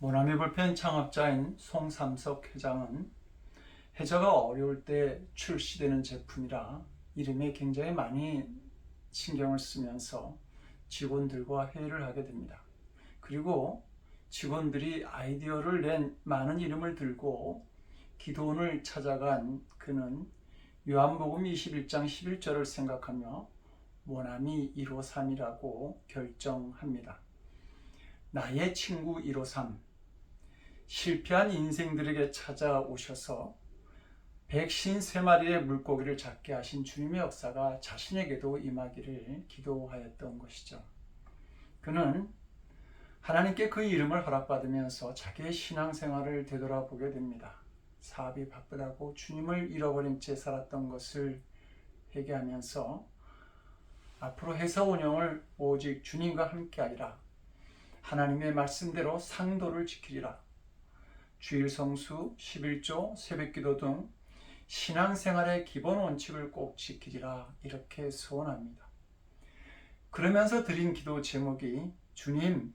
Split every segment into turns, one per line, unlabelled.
모나미 불펜 창업자인 송삼석 회장은 해저가 어려울 때 출시되는 제품이라 이름에 굉장히 많이 신경을 쓰면서 직원들과 회의를 하게 됩니다. 그리고 직원들이 아이디어를 낸 많은 이름을 들고 기도원을 찾아간 그는 요한복음 21장 11절을 생각하며 모나미 153이라고 결정합니다. 나의 친구 153, 실패한 인생들에게 찾아오셔서 153마리의 물고기를 잡게 하신 주님의 역사가 자신에게도 임하기를 기도하였던 것이죠. 그는 하나님께 그 이름을 허락받으면서 자기의 신앙생활을 되돌아보게 됩니다. 사업이 바쁘다고 주님을 잃어버린 채 살았던 것을 회개하면서 앞으로 회사 운영을 오직 주님과 함께하리라, 하나님의 말씀대로 상도를 지키리라, 주일 성수, 11조, 새벽기도 등 신앙생활의 기본 원칙을 꼭 지키리라, 이렇게 소원합니다. 그러면서 드린 기도 제목이 주님,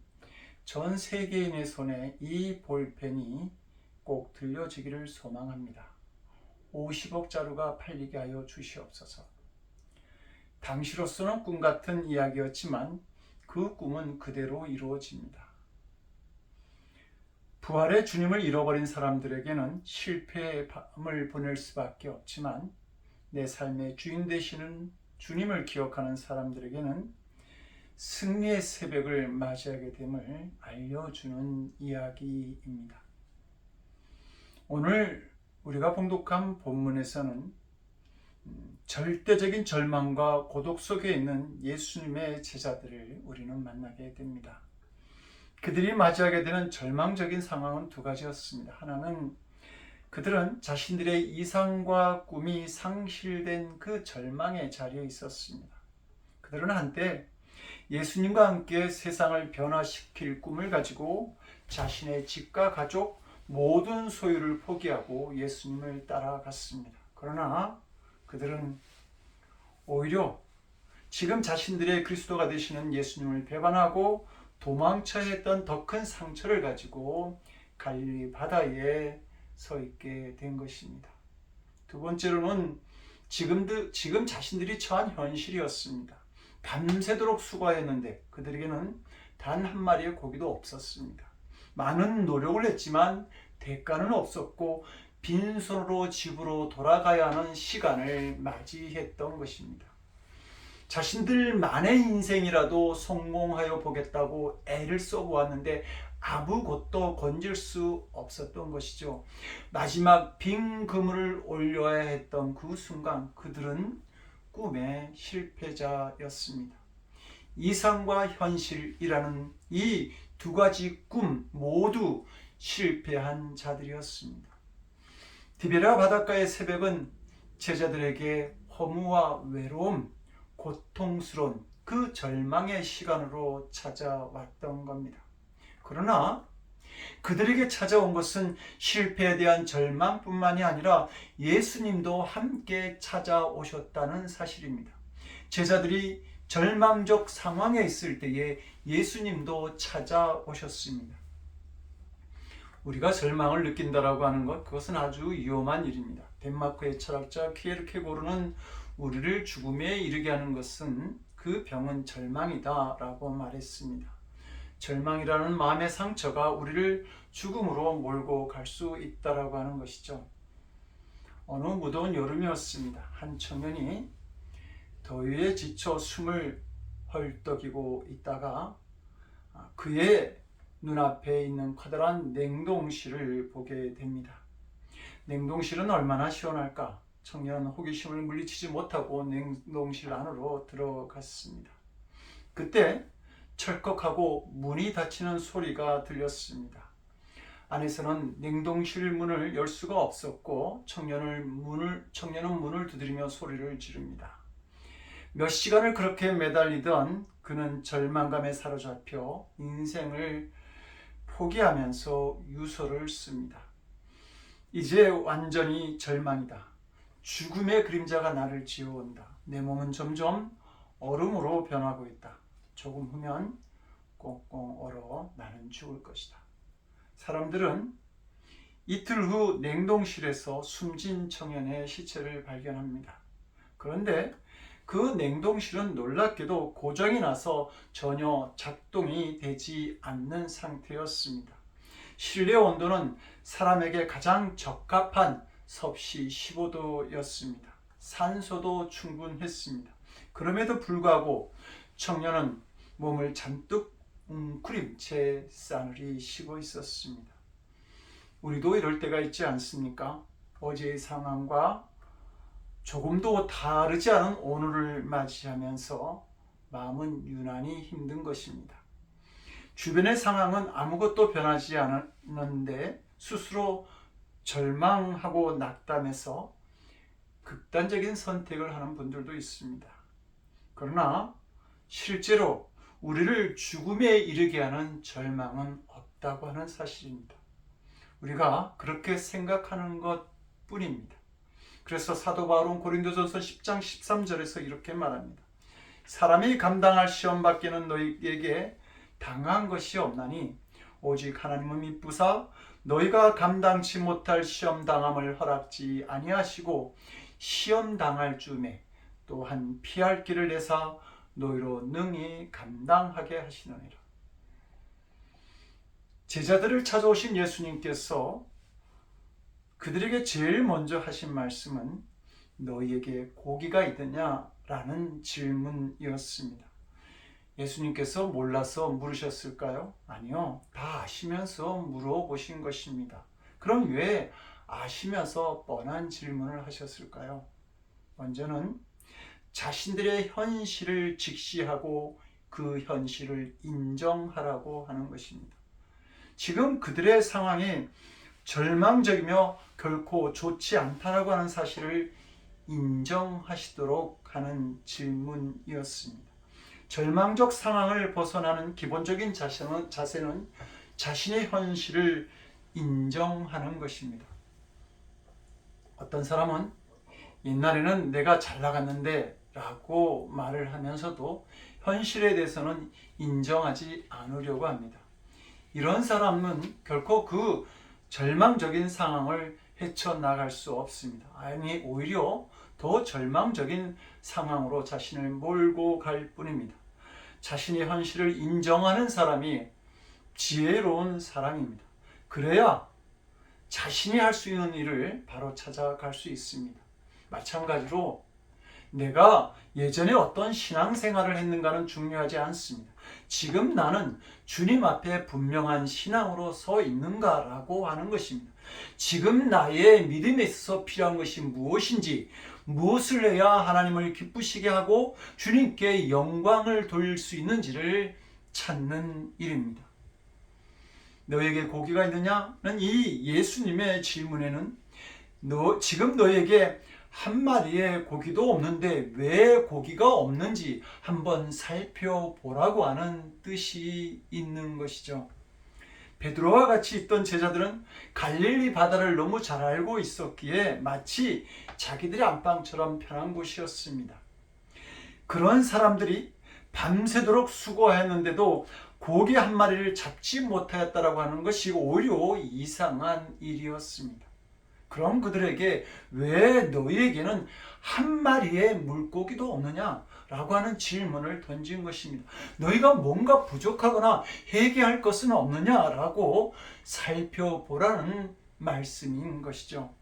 전 세계인의 손에 이 볼펜이 꼭 들려지기를 소망합니다. 50억 자루가 팔리게 하여 주시옵소서. 당시로서는 꿈 같은 이야기였지만 그 꿈은 그대로 이루어집니다. 부활의 주님을 잃어버린 사람들에게는 실패의 밤을 보낼 수밖에 없지만 내 삶의 주인 되시는 주님을 기억하는 사람들에게는 승리의 새벽을 맞이하게 됨을 알려주는 이야기입니다. 오늘 우리가 봉독한 본문에서는 절대적인 절망과 고독 속에 있는 예수님의 제자들을 우리는 만나게 됩니다. 그들이 맞이하게 되는 절망적인 상황은 두 가지였습니다. 하나는 그들은 자신들의 이상과 꿈이 상실된 그 절망의 자리에 있었습니다. 그들은 한때 예수님과 함께 세상을 변화시킬 꿈을 가지고 자신의 집과 가족, 모든 소유를 포기하고 예수님을 따라갔습니다. 그러나 그들은 오히려 지금 자신들의 그리스도가 되시는 예수님을 배반하고 도망쳐야 했던 더 큰 상처를 가지고 갈릴리 바다에 서 있게 된 것입니다. 두 번째로는 지금 자신들이 처한 현실이었습니다. 밤새도록 수고했는데 그들에게는 단 한 마리의 고기도 없었습니다. 많은 노력을 했지만 대가는 없었고 빈손으로 집으로 돌아가야 하는 시간을 맞이했던 것입니다. 자신들만의 인생이라도 성공하여 보겠다고 애를 써보았는데 아무것도 건질 수 없었던 것이죠. 마지막 빈 그물을 올려야 했던 그 순간 그들은 꿈의 실패자였습니다. 이상과 현실이라는 이 두 가지 꿈 모두 실패한 자들이었습니다. 디베라 바닷가의 새벽은 제자들에게 허무와 외로움, 고통스러운 그 절망의 시간으로 찾아왔던 겁니다. 그러나 그들에게 찾아온 것은 실패에 대한 절망뿐만이 아니라 예수님도 함께 찾아오셨다는 사실입니다. 제자들이 절망적 상황에 있을 때에 예수님도 찾아오셨습니다. 우리가 절망을 느낀다라고 하는 것, 그것은 아주 위험한 일입니다. 덴마크의 철학자 키에르케고르는 우리를 죽음에 이르게 하는 것은 그 병은 절망이다라고 말했습니다. 절망이라는 마음의 상처가 우리를 죽음으로 몰고 갈 수 있다라고 하는 것이죠. 어느 무더운 여름이었습니다. 한 청년이 더위에 지쳐 숨을 헐떡이고 있다가 그의 눈앞에 있는 커다란 냉동실을 보게 됩니다. 냉동실은 얼마나 시원할까? 청년은 호기심을 물리치지 못하고 냉동실 안으로 들어갔습니다. 그때 철컥하고 문이 닫히는 소리가 들렸습니다. 안에서는 냉동실 문을 열 수가 없었고 청년은 문을 두드리며 소리를 지릅니다. 몇 시간을 그렇게 매달리던 그는 절망감에 사로잡혀 인생을 포기하면서 유서를 씁니다. 이제 완전히 절망이다. 죽음의 그림자가 나를 지어온다. 내 몸은 점점 얼음으로 변하고 있다. 조금 후면 꽁꽁 얼어 나는 죽을 것이다. 사람들은 이틀 후 냉동실에서 숨진 청년의 시체를 발견합니다. 그런데 그 냉동실은 놀랍게도 고장이 나서 전혀 작동이 되지 않는 상태였습니다. 실내 온도는 사람에게 가장 적합한 섭씨 15도였습니다. 산소도 충분했습니다. 그럼에도 불구하고 청년은 몸을 잔뜩 웅크린 채 싸늘히 쉬고 있었습니다. 우리도 이럴 때가 있지 않습니까? 어제의 상황과 조금도 다르지 않은 오늘을 맞이하면서 마음은 유난히 힘든 것입니다. 주변의 상황은 아무것도 변하지 않았는데 스스로 절망하고 낙담해서 극단적인 선택을 하는 분들도 있습니다. 그러나 실제로 우리를 죽음에 이르게 하는 절망은 없다고 하는 사실입니다. 우리가 그렇게 생각하는 것 뿐입니다. 그래서 사도 바울은 고린도전서 10장 13절에서 이렇게 말합니다. 사람이 감당할 시험 밖에는 너희에게 당한 것이 없나니 오직 하나님은 미쁘사 너희가 감당치 못할 시험 당함을 허락지 아니하시고 시험 당할 쯤에 또한 피할 길을 내사 너희로 능히 감당하게 하시느니라. 제자들을 찾아오신 예수님께서 그들에게 제일 먼저 하신 말씀은 너희에게 고기가 있느냐라는 질문이었습니다. 예수님께서 몰라서 물으셨을까요? 아니요. 다 아시면서 물어보신 것입니다. 그럼 왜 아시면서 뻔한 질문을 하셨을까요? 먼저는 자신들의 현실을 직시하고 그 현실을 인정하라고 하는 것입니다. 지금 그들의 상황이 절망적이며 결코 좋지 않다라고 하는 사실을 인정하시도록 하는 질문이었습니다. 절망적 상황을 벗어나는 기본적인 자세는 자신의 현실을 인정하는 것입니다. 어떤 사람은 옛날에는 내가 잘 나갔는데 라고 말을 하면서도 현실에 대해서는 인정하지 않으려고 합니다. 이런 사람은 결코 그 절망적인 상황을 헤쳐나갈 수 없습니다. 아니, 오히려 더 절망적인 상황으로 자신을 몰고 갈 뿐입니다. 자신의 현실을 인정하는 사람이 지혜로운 사람입니다. 그래야 자신이 할 수 있는 일을 바로 찾아갈 수 있습니다. 마찬가지로 내가 예전에 어떤 신앙생활을 했는가는 중요하지 않습니다. 지금 나는 주님 앞에 분명한 신앙으로 서 있는가라고 하는 것입니다. 지금 나의 믿음에 있어서 필요한 것이 무엇인지, 무엇을 해야 하나님을 기쁘시게 하고 주님께 영광을 돌릴 수 있는지를 찾는 일입니다. 너에게 고기가 있느냐는 이 예수님의 질문에는 지금 너에게 한 마리의 고기도 없는데 왜 고기가 없는지 한번 살펴보라고 하는 뜻이 있는 것이죠. 베드로와 같이 있던 제자들은 갈릴리 바다를 너무 잘 알고 있었기에 마치 자기들의 안방처럼 편한 곳이었습니다. 그런 사람들이 밤새도록 수고했는데도 고기 한 마리를 잡지 못하였다라고 하는 것이 오히려 이상한 일이었습니다. 그럼 그들에게 왜 너희에게는 한 마리의 물고기도 없느냐라고 하는 질문을 던진 것입니다. 너희가 뭔가 부족하거나 회개할 것은 없느냐라고 살펴보라는 말씀인 것이죠.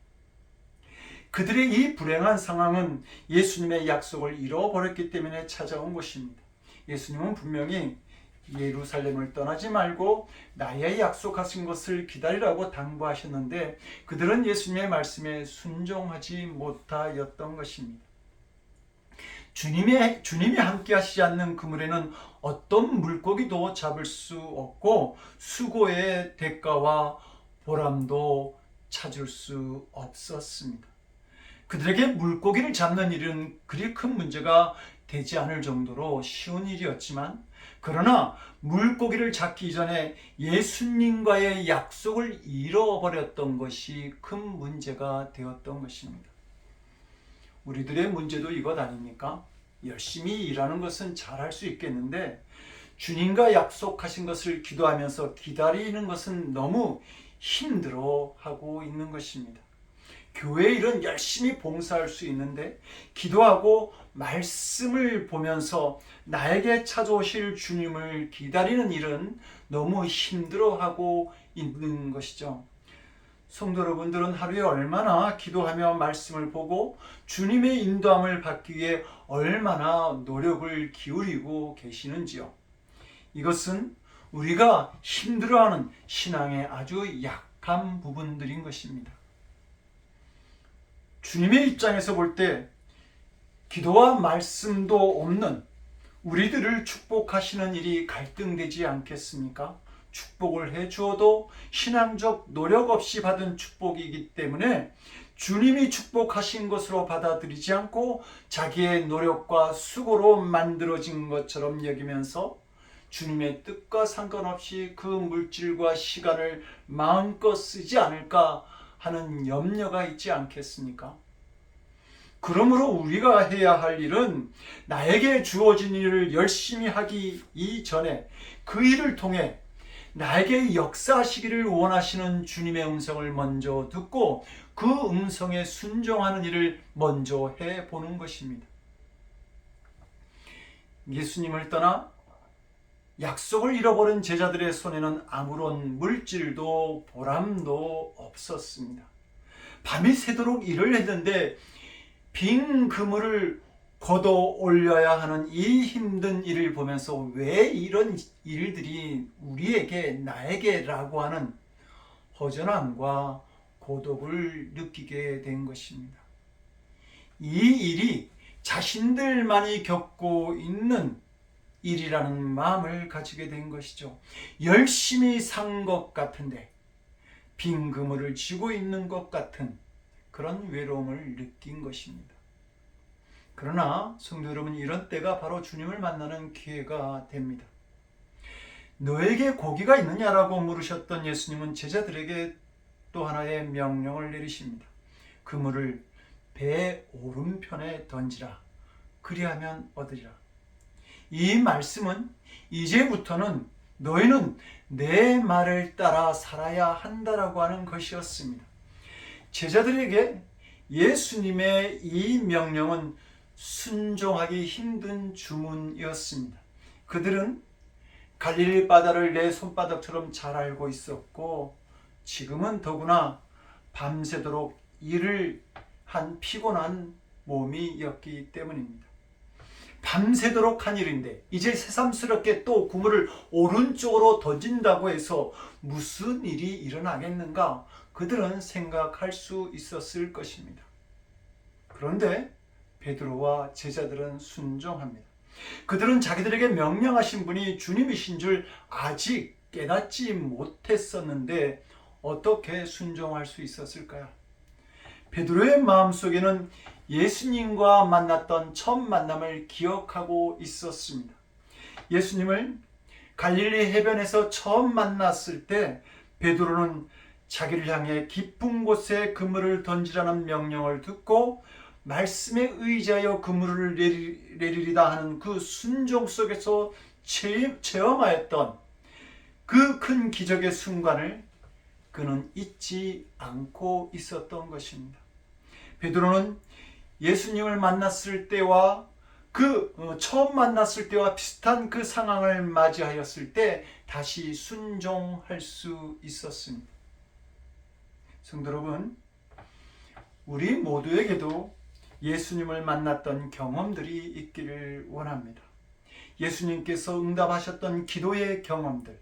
그들의 이 불행한 상황은 예수님의 약속을 잃어버렸기 때문에 찾아온 것입니다. 예수님은 분명히 예루살렘을 떠나지 말고 나의 약속하신 것을 기다리라고 당부하셨는데 그들은 예수님의 말씀에 순종하지 못하였던 것입니다. 주님이 함께 하시지 않는 그물에는 어떤 물고기도 잡을 수 없고 수고의 대가와 보람도 찾을 수 없었습니다. 그들에게 물고기를 잡는 일은 그리 큰 문제가 되지 않을 정도로 쉬운 일이었지만 그러나 물고기를 잡기 이전에 예수님과의 약속을 잃어버렸던 것이 큰 문제가 되었던 것입니다. 우리들의 문제도 이것 아닙니까? 열심히 일하는 것은 잘할 수 있겠는데 주님과 약속하신 것을 기도하면서 기다리는 것은 너무 힘들어하고 있는 것입니다. 교회 일은 열심히 봉사할 수 있는데 기도하고 말씀을 보면서 나에게 찾아오실 주님을 기다리는 일은 너무 힘들어하고 있는 것이죠. 성도 여러분들은 하루에 얼마나 기도하며 말씀을 보고 주님의 인도함을 받기 위해 얼마나 노력을 기울이고 계시는지요? 이것은 우리가 힘들어하는 신앙의 아주 약한 부분들인 것입니다. 주님의 입장에서 볼 때 기도와 말씀도 없는 우리들을 축복하시는 일이 갈등되지 않겠습니까? 축복을 해 주어도 신앙적 노력 없이 받은 축복이기 때문에 주님이 축복하신 것으로 받아들이지 않고 자기의 노력과 수고로 만들어진 것처럼 여기면서 주님의 뜻과 상관없이 그 물질과 시간을 마음껏 쓰지 않을까 하는 염려가 있지 않겠습니까? 그러므로 우리가 해야 할 일은 나에게 주어진 일을 열심히 하기 이전에 그 일을 통해 나에게 역사하시기를 원하시는 주님의 음성을 먼저 듣고 그 음성에 순종하는 일을 먼저 해보는 것입니다. 예수님을 떠나 약속을 잃어버린 제자들의 손에는 아무런 물질도 보람도 없었습니다. 밤이 새도록 일을 했는데 빈 그물을 걷어 올려야 하는 이 힘든 일을 보면서 왜 이런 일들이 우리에게 나에게라고 하는 허전함과 고독을 느끼게 된 것입니다. 이 일이 자신들만이 겪고 있는 일이라는 마음을 가지게 된 것이죠. 열심히 산 것 같은데 빈 그물을 쥐고 있는 것 같은 그런 외로움을 느낀 것입니다. 그러나 성도 여러분, 이런 때가 바로 주님을 만나는 기회가 됩니다. 너에게 고기가 있느냐라고 물으셨던 예수님은 제자들에게 또 하나의 명령을 내리십니다. 그물을 배 오른편에 던지라. 그리하면 얻으리라. 이 말씀은 이제부터는 너희는 내 말을 따라 살아야 한다라고 하는 것이었습니다. 제자들에게 예수님의 이 명령은 순종하기 힘든 주문이었습니다. 그들은 갈릴리 바다를 내 손바닥처럼 잘 알고 있었고 지금은 더구나 밤새도록 일을 한 피곤한 몸이었기 때문입니다. 밤새도록 한 일인데 이제 새삼스럽게 또 그물을 오른쪽으로 던진다고 해서 무슨 일이 일어나겠는가? 그들은 생각할 수 있었을 것입니다. 그런데 베드로와 제자들은 순종합니다. 그들은 자기들에게 명령하신 분이 주님이신 줄 아직 깨닫지 못했었는데 어떻게 순종할 수 있었을까요? 베드로의 마음속에는 예수님과 만났던 첫 만남을 기억하고 있었습니다. 예수님을 갈릴리 해변에서 처음 만났을 때 베드로는 자기를 향해 깊은 곳에 그물을 던지라는 명령을 듣고 말씀에 의지하여 그물을 내리리다 하는 그 순종 속에서 체험하였던 그 큰 기적의 순간을 그는 잊지 않고 있었던 것입니다. 베드로는 예수님을 만났을 때와 처음 만났을 때와 비슷한 그 상황을 맞이하였을 때 다시 순종할 수 있었습니다. 성도 여러분, 우리 모두에게도 예수님을 만났던 경험들이 있기를 원합니다. 예수님께서 응답하셨던 기도의 경험들,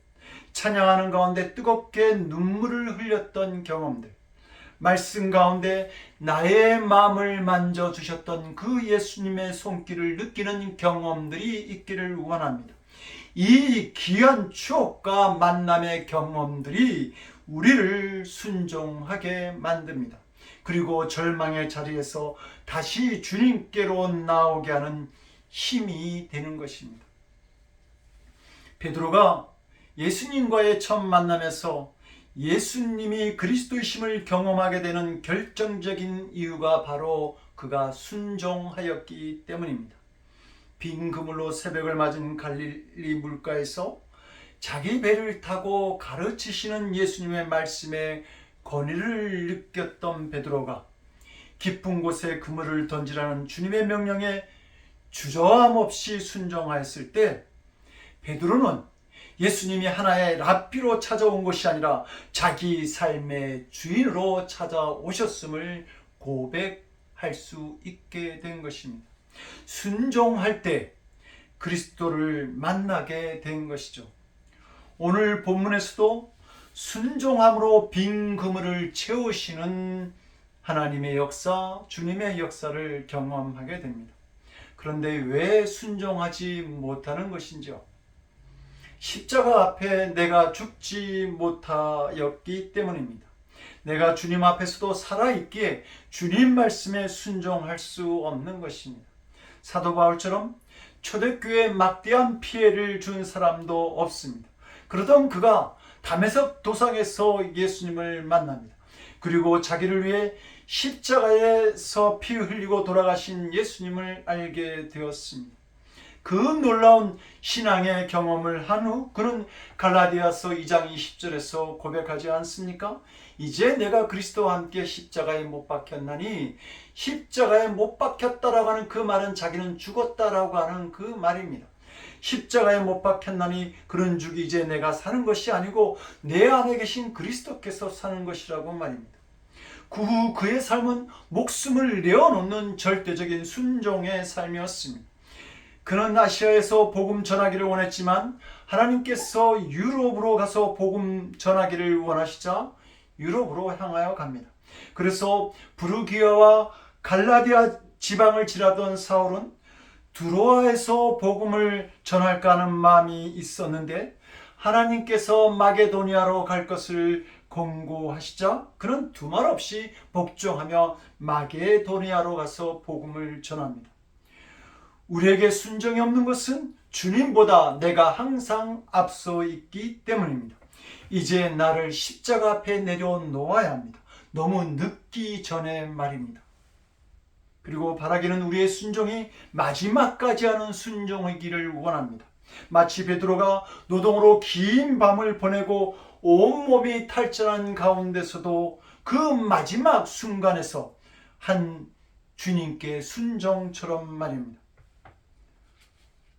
찬양하는 가운데 뜨겁게 눈물을 흘렸던 경험들, 말씀 가운데 나의 마음을 만져주셨던 그 예수님의 손길을 느끼는 경험들이 있기를 원합니다. 이 귀한 추억과 만남의 경험들이 우리를 순종하게 만듭니다. 그리고 절망의 자리에서 다시 주님께로 나오게 하는 힘이 되는 것입니다. 베드로가 예수님과의 첫 만남에서 예수님이 그리스도이심을 경험하게 되는 결정적인 이유가 바로 그가 순종하였기 때문입니다. 빈 그물로 새벽을 맞은 갈릴리 물가에서 자기 배를 타고 가르치시는 예수님의 말씀에 권위를 느꼈던 베드로가 깊은 곳에 그물을 던지라는 주님의 명령에 주저함 없이 순종하였을 때 베드로는 예수님이 하나의 랍비로 찾아온 것이 아니라 자기 삶의 주인으로 찾아오셨음을 고백할 수 있게 된 것입니다. 순종할 때 그리스도를 만나게 된 것이죠. 오늘 본문에서도 순종함으로 빈 그물을 채우시는 하나님의 역사, 주님의 역사를 경험하게 됩니다. 그런데 왜 순종하지 못하는 것인지요? 십자가 앞에 내가 죽지 못하였기 때문입니다. 내가 주님 앞에서도 살아있기에 주님 말씀에 순종할 수 없는 것입니다. 사도 바울처럼 초대교회에 막대한 피해를 준 사람도 없습니다. 그러던 그가 다메섹 도상에서 예수님을 만납니다. 그리고 자기를 위해 십자가에서 피 흘리고 돌아가신 예수님을 알게 되었습니다. 그 놀라운 신앙의 경험을 한 후 그는 갈라디아서 2장 20절에서 고백하지 않습니까? 이제 내가 그리스도와 함께 십자가에 못 박혔나니, 십자가에 못 박혔다라고 하는 그 말은 자기는 죽었다라고 하는 그 말입니다. 십자가에 못 박혔나니 그런 즉 이제 내가 사는 것이 아니고 내 안에 계신 그리스도께서 사는 것이라고 말입니다. 그 후 그의 삶은 목숨을 내어놓는 절대적인 순종의 삶이었습니다. 그는 아시아에서 복음 전하기를 원했지만 하나님께서 유럽으로 가서 복음 전하기를 원하시자 유럽으로 향하여 갑니다. 그래서 부르기아와 갈라디아 지방을 지나던 사울은 두로아에서 복음을 전할까 하는 마음이 있었는데 하나님께서 마게도니아로 갈 것을 권고하시자 그는 두말 없이 복종하며 마게도니아로 가서 복음을 전합니다. 우리에게 순종이 없는 것은 주님보다 내가 항상 앞서 있기 때문입니다. 이제 나를 십자가 앞에 내려놓아야 합니다. 너무 늦기 전에 말입니다. 그리고 바라기는 우리의 순종이 마지막까지 하는 순종이기를 원합니다. 마치 베드로가 노동으로 긴 밤을 보내고 온몸이 탈전한 가운데서도 그 마지막 순간에서 한 주님께 순종처럼 말입니다.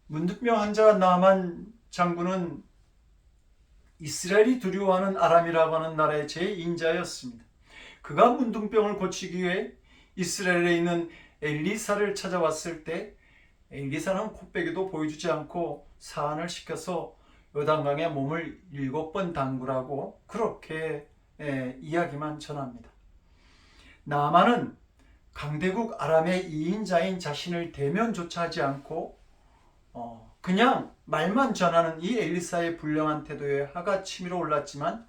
문득병 환자 나만 장군은 이스라엘이 두려워하는 아람이라고 하는 나라의 제2인자였습니다. 그가 문둥병을 고치기 위해 이스라엘에 있는 엘리사를 찾아왔을 때 엘리사는 코빼기도 보여주지 않고 사안을 시켜서 요단강에 몸을 7번 담그라고 그렇게 이야기만 전합니다. 나아만은 강대국 아람의 2인자인 자신을 대면조차 하지 않고 그냥 말만 전하는 이 엘리사의 불량한 태도에 화가 치밀어 올랐지만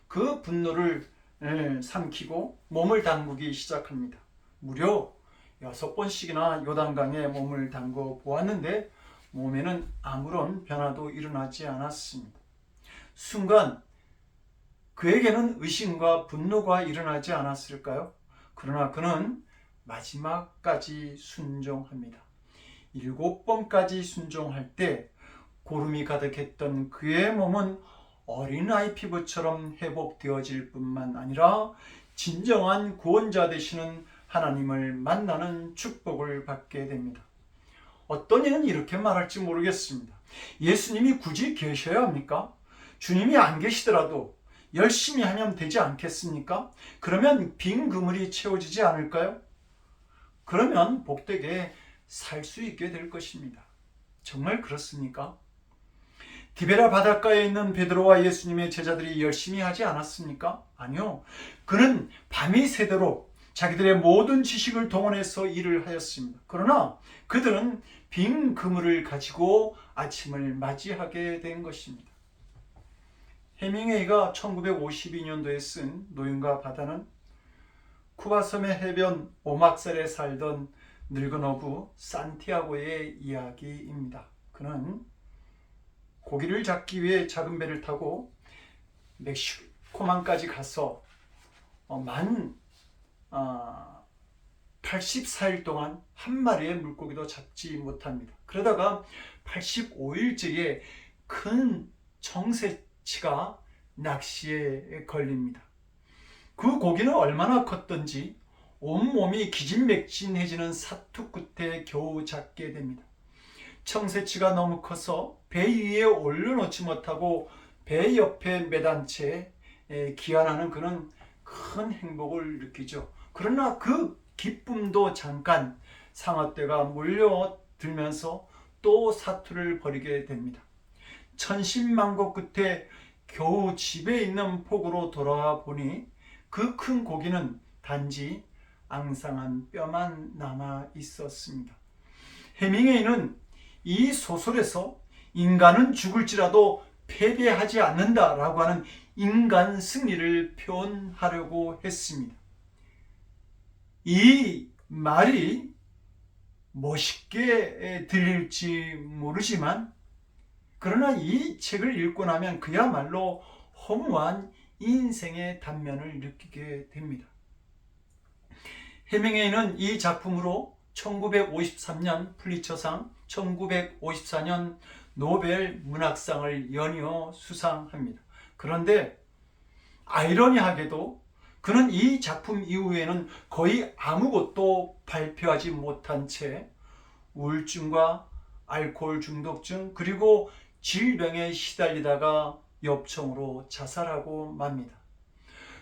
그 분노를 삼키고 몸을 담그기 시작합니다. 무려 6번씩이나 요단강에 몸을 담궈 보았는데 몸에는 아무런 변화도 일어나지 않았습니다. 순간 그에게는 의심과 분노가 일어나지 않았을까요? 그러나 그는 마지막까지 순종합니다. 7번까지 순종할 때 고름이 가득했던 그의 몸은 어린아이 피부처럼 회복되어질 뿐만 아니라 진정한 구원자 되시는 하나님을 만나는 축복을 받게 됩니다. 어떤 이는 이렇게 말할지 모르겠습니다. 예수님이 굳이 계셔야 합니까? 주님이 안 계시더라도 열심히 하면 되지 않겠습니까? 그러면 빈 그물이 채워지지 않을까요? 그러면 복되게 살 수 있게 될 것입니다. 정말 그렇습니까? 디베라 바닷가에 있는 베드로와 예수님의 제자들이 열심히 하지 않았습니까? 아니요. 그는 밤이 새도록 자기들의 모든 지식을 동원해서 일을 하였습니다. 그러나 그들은 빈 그물을 가지고 아침을 맞이하게 된 것입니다. 해밍웨이가 1952년도에 쓴 노인과 바다는 쿠바섬의 해변 오막살에 살던 늙은 어부 산티아고의 이야기입니다. 그는 고기를 잡기 위해 작은 배를 타고 멕시코만까지 가서 84일 동안 한 마리의 물고기도 잡지 못합니다. 그러다가 85일째에 큰 청새치가 낚시에 걸립니다. 그 고기는 얼마나 컸던지 온몸이 기진맥진해지는 사투 끝에 겨우 잡게 됩니다. 청새치가 너무 커서 배 위에 올려놓지 못하고 배 옆에 매단 채 기안하는 그는 큰 행복을 느끼죠. 그러나 그 기쁨도 잠깐 상어떼가 몰려들면서 또 사투를 벌이게 됩니다. 천신만고 끝에 겨우 집에 있는 폭으로 돌아와 보니 그 큰 고기는 단지 앙상한 뼈만 남아 있었습니다. 해밍웨이는 이 소설에서 인간은 죽을지라도 패배하지 않는다라고 하는 인간 승리를 표현하려고 했습니다. 이 말이 멋있게 들릴지 모르지만 그러나 이 책을 읽고 나면 그야말로 허무한 인생의 단면을 느끼게 됩니다. 해밍웨이는 이 작품으로 1953년 플리처상, 1954년 노벨 문학상을 연이어 수상합니다. 그런데 아이러니하게도 그는 이 작품 이후에는 거의 아무것도 발표하지 못한 채 우울증과 알코올 중독증 그리고 질병에 시달리다가 엽총으로 자살하고 맙니다.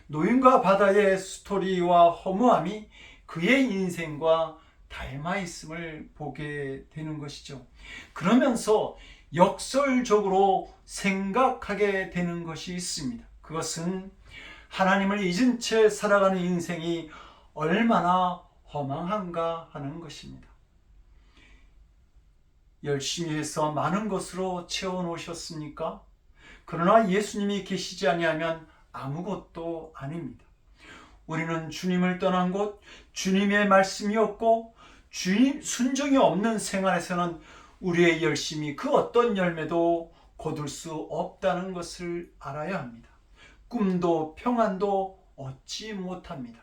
노인과 바다의 스토리와 허무함이 그의 인생과 닮아 있음을 보게 되는 것이죠. 그러면서 역설적으로 생각하게 되는 것이 있습니다. 그것은 하나님을 잊은 채 살아가는 인생이 얼마나 허망한가 하는 것입니다. 열심히 해서 많은 것으로 채워놓으셨습니까? 그러나 예수님이 계시지 아니하면 아무것도 아닙니다. 우리는 주님을 떠난 곳, 주님의 말씀이 없고 주님 순종이 없는 생활에서는 우리의 열심이 그 어떤 열매도 거둘 수 없다는 것을 알아야 합니다. 꿈도 평안도 얻지 못합니다.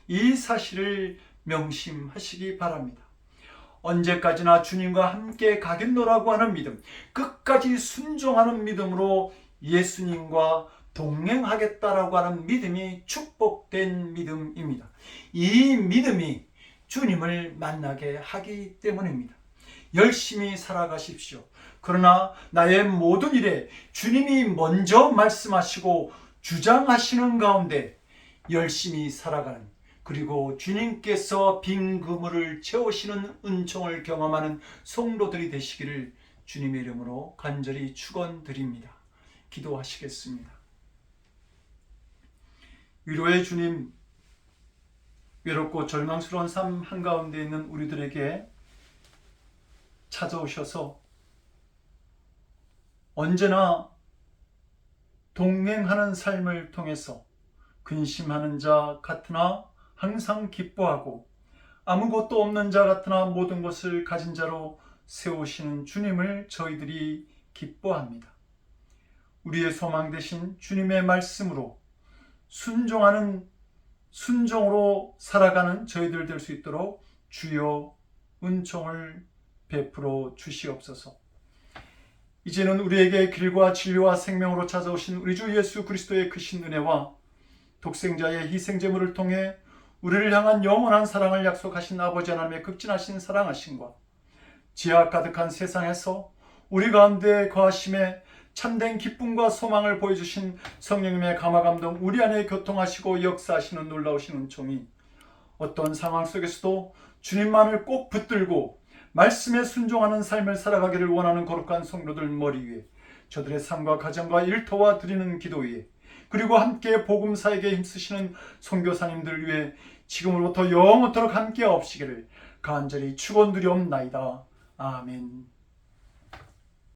이 사실을 명심하시기 바랍니다. 언제까지나 주님과 함께 가겠노라고 하는 믿음, 끝까지 순종하는 믿음으로 예수님과 동행하겠다라고 하는 믿음이 축복된 믿음입니다. 이 믿음이 주님을 만나게 하기 때문입니다. 열심히 살아가십시오. 그러나 나의 모든 일에 주님이 먼저 말씀하시고 주장하시는 가운데 열심히 살아가는, 그리고 주님께서 빈 그물을 채우시는 은총을 경험하는 성도들이 되시기를 주님의 이름으로 간절히 축원드립니다. 기도하시겠습니다. 위로의 주님, 외롭고 절망스러운 삶 한가운데 있는 우리들에게 찾아오셔서 언제나 동행하는 삶을 통해서 근심하는 자 같으나 항상 기뻐하고 아무것도 없는 자 같으나 모든 것을 가진 자로 세우시는 주님을 저희들이 기뻐합니다. 우리의 소망 되신 주님의 말씀으로 순종으로 살아가는 저희들 될 수 있도록 주여 은총을 베풀어 주시옵소서. 이제는 우리에게 길과 진리와 생명으로 찾아오신 우리 주 예수 그리스도의 크신 은혜와 독생자의 희생제물을 통해 우리를 향한 영원한 사랑을 약속하신 아버지 하나님의 극진하신 사랑하심과 지하 가득한 세상에서 우리 가운데 거하심에 참된 기쁨과 소망을 보여주신 성령님의 감화감동 우리 안에 교통하시고 역사하시는 놀라우신 은총이 어떤 상황 속에서도 주님만을 꼭 붙들고 말씀에 순종하는 삶을 살아가기를 원하는 거룩한 성도들 머리 위에, 저들의 삶과 가정과 일터와 드리는 기도 위에, 그리고 함께 복음사에게 힘쓰시는 선교사님들 위해 지금으로부터 영원토록 함께 없시기를 간절히 축원드리옵나이다. 아멘.